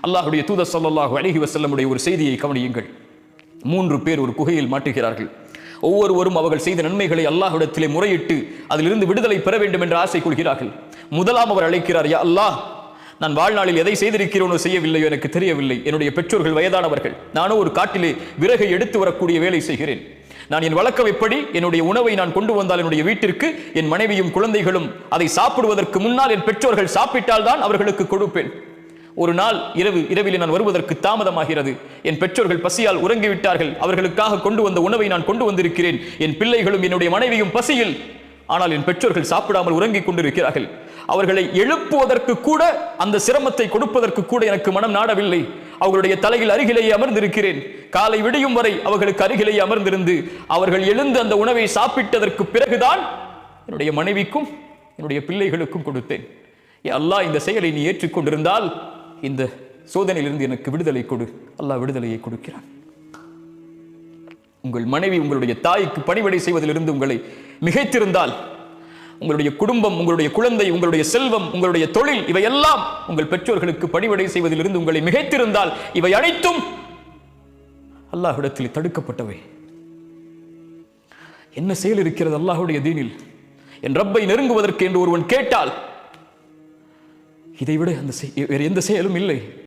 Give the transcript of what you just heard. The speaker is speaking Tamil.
அல்லாஹ்வுடைய தூதர் ஸல்லல்லாஹு அலைஹி வஸல்லமுடைய ஒரு செய்தியை கவனியுங்கள். 3 பேர் ஒரு குகையில் மாட்டுகிறார்கள். ஒவ்வொருவரும் அவர்கள் செய்த நன்மைகளை அல்லாஹ்விடத்திலே முறையிட்டு அதிலிருந்து விடுதலை பெற வேண்டும் என்ற ஆசை கொள்கிறார்கள். முதலாம் அவர் அழைக்கிறார், யா அல்லாஹ், நான் வாழ்நாளில் எதை செய்திருக்கிறோனோ செய்யவில்லையோ எனக்கு தெரியவில்லை. என்னுடைய பெற்றோர்கள் வயதானவர்கள். நானும் ஒரு காட்டிலே விறகை எடுத்து வரக்கூடிய வேலை செய்கிறேன். நான் என் வழக்கம் எப்படி, என்னுடைய உணவை நான் கொண்டு வந்தால் என்னுடைய வீட்டிற்கு என் மனைவியும் குழந்தைகளும் அதை சாப்பிடுவதற்கு முன்னால் என் பெற்றோர்கள் சாப்பிட்டால் தான் அவர்களுக்கு கொடுப்பேன். ஒரு நாள் இரவிலே நான் வருவதற்கு தாமதமாகிறது. என் பெற்றோர்கள் பசியால் உறங்கிவிட்டார்கள். அவர்களுக்காக கொண்டு வந்த உணவை நான் கொண்டு வந்திருக்கிறேன். என் பிள்ளைகளும் என்னுடைய மனைவியும் பசியில். ஆனால் என் பெற்றோர்கள் சாப்பிடாமல் உறங்கிக் கொண்டிருக்கிறார்கள். அவர்களை எழுப்புவதற்கு கூட, அந்த சிரமத்தை கொடுப்பதற்கு கூட எனக்கு மனம் நாடவில்லை. அவர்களுடைய தலையில் அருகிலேயே அமர்ந்திருக்கிறேன். காலை விடியும் வரை அவர்களுக்கு அருகிலேயே அமர்ந்திருந்து அவர்கள் எழுந்து அந்த உணவை சாப்பிட்டதற்கு பிறகுதான் என்னுடைய மனைவிக்கும் என்னுடைய பிள்ளைகளுக்கும் கொடுத்தேன். அல்லாஹ், இந்த செயலை நீ ஏற்றுக்கொண்டிருந்தால் இந்த சோதனையிலிருந்து எனக்கு விடுதலை கொடு. அல்லாஹ் விடுதலையை கொடுக்கிறான். உங்கள் மனைவி உங்களுடைய தாய்க்கு பணிவிடை செய்வதிலிருந்து உங்களை மிகைத்திருந்தால், உங்களுடைய குடும்பம், உங்களுடைய குழந்தை, உங்களுடைய செல்வம், உங்களுடைய தொழில், இவையெல்லாம் உங்கள் பெற்றோர்களுக்கு பணிவிடை செய்வதிலிருந்து உங்களை மிகைத்திருந்தால், இவை அனைத்தும் அல்லாஹ்விடத்தில் தடுக்கப்பட்டவை. என்ன செயல் இருக்கிறது அல்லாஹ்வுடைய தீனில்? என் ரப்பை நெருங்குவதற்கு என்று ஒருவன் கேட்டால், இதைவிட வேறு எந்த செயலும் இல்லை.